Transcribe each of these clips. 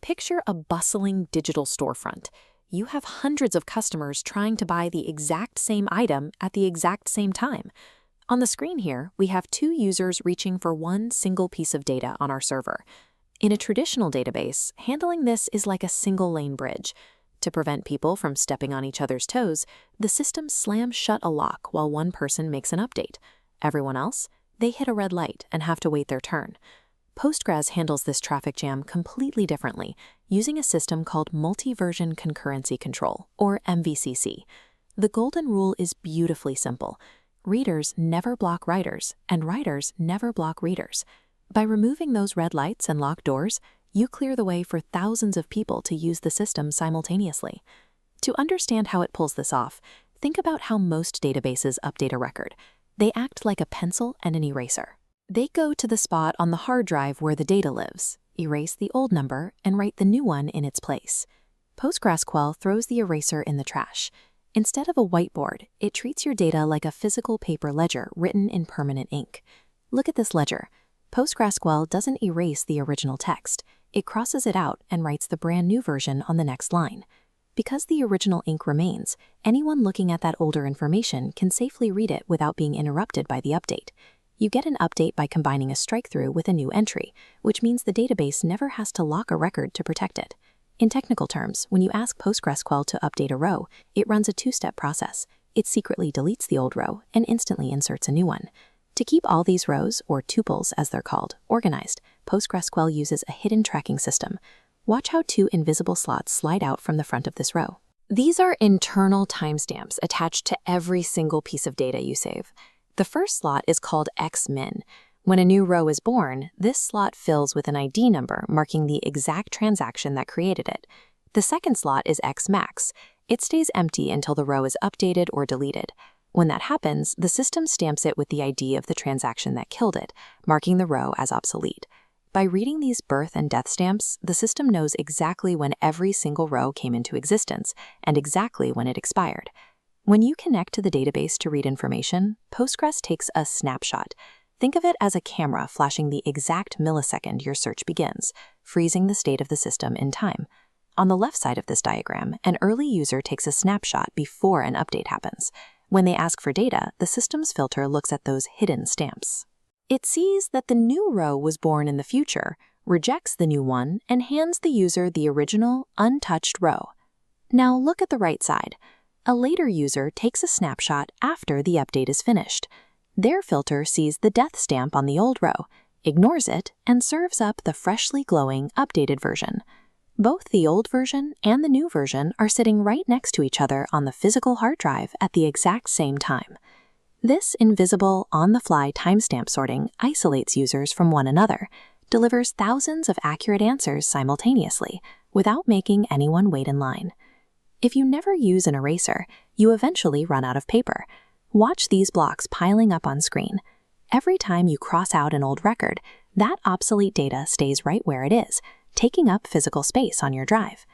Picture a bustling digital storefront. You have hundreds of customers trying to buy the exact same item at the exact same time. On the screen here, we have two users reaching for one single piece of data on our server. In a traditional database, handling this is like a single-lane bridge. To prevent people from stepping on each other's toes, the system slams shut a lock while one person makes an update. Everyone else, they hit a red light and have to wait their turn. Postgres handles this traffic jam completely differently, using a system called multi-version concurrency control, or MVCC. The golden rule is beautifully simple. Readers never block writers, and writers never block readers. By removing those red lights and locked doors, you clear the way for thousands of people to use the system simultaneously. To understand how it pulls this off, think about how most databases update a record. They act like a pencil and an eraser. They go to the spot on the hard drive where the data lives, erase the old number, and write the new one in its place. PostgreSQL throws the eraser in the trash. Instead of a whiteboard, it treats your data like a physical paper ledger written in permanent ink. Look at this ledger. PostgreSQL doesn't erase the original text. It crosses it out and writes the brand new version on the next line. Because the original ink remains, anyone looking at that older information can safely read it without being interrupted by the update. You get an update by combining a strike-through with a new entry, which means the database never has to lock a record to protect it. In technical terms, when you ask PostgreSQL to update a row, it runs a two-step process. It secretly deletes the old row and instantly inserts a new one. To keep all these rows, or tuples as they're called, organized, PostgreSQL uses a hidden tracking system. Watch how two invisible slots slide out from the front of this row. These are internal timestamps attached to every single piece of data you save. The first slot is called xmin. When a new row is born, this slot fills with an ID number marking the exact transaction that created it. The second slot is xmax. It stays empty until the row is updated or deleted. When that happens, the system stamps it with the ID of the transaction that killed it, marking the row as obsolete. By reading these birth and death stamps, the system knows exactly when every single row came into existence and exactly when it expired. When you connect to the database to read information, Postgres takes a snapshot. Think of it as a camera flashing the exact millisecond your search begins, freezing the state of the system in time. On the left side of this diagram, an early user takes a snapshot before an update happens. When they ask for data, the system's filter looks at those hidden stamps. It sees that the new row was born in the future, rejects the new one, and hands the user the original, untouched row. Now look at the right side. A later user takes a snapshot after the update is finished. Their filter sees the death stamp on the old row, ignores it, and serves up the freshly glowing, updated version. Both the old version and the new version are sitting right next to each other on the physical hard drive at the exact same time. This invisible, on-the-fly timestamp sorting isolates users from one another, delivers thousands of accurate answers simultaneously, without making anyone wait in line. If you never use an eraser, you eventually run out of paper. Watch these blocks piling up on screen. Every time you cross out an old record, that obsolete data stays right where it is, taking up physical space on your drive.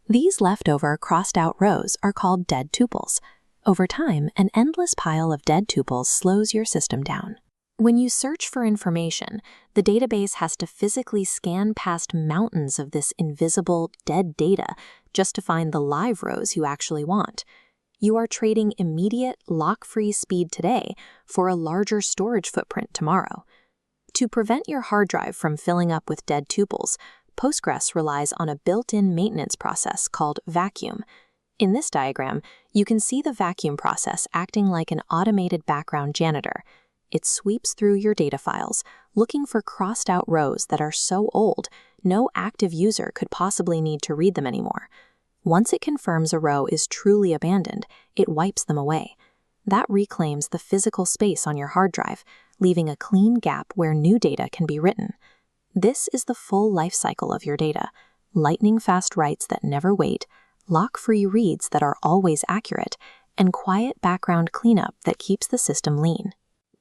These leftover crossed-out rows are called dead tuples. Over time, an endless pile of dead tuples slows your system down. When you search for information, the database has to physically scan past mountains of this invisible, dead data just to find the live rows you actually want. You are trading immediate, lock-free speed today for a larger storage footprint tomorrow. To prevent your hard drive from filling up with dead tuples, Postgres relies on a built-in maintenance process called vacuum. In this diagram, you can see the vacuum process acting like an automated background janitor. It sweeps through your data files, looking for crossed-out rows that are so old, no active user could possibly need to read them anymore. Once it confirms a row is truly abandoned, it wipes them away. That reclaims the physical space on your hard drive, leaving a clean gap where new data can be written. This is the full life cycle of your data: lightning-fast writes that never wait, lock-free reads that are always accurate, and quiet background cleanup that keeps the system lean.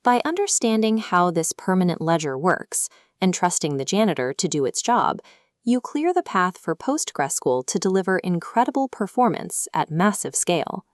By understanding how this permanent ledger works and trusting the janitor to do its job, you clear the path for PostgreSQL to deliver incredible performance at massive scale.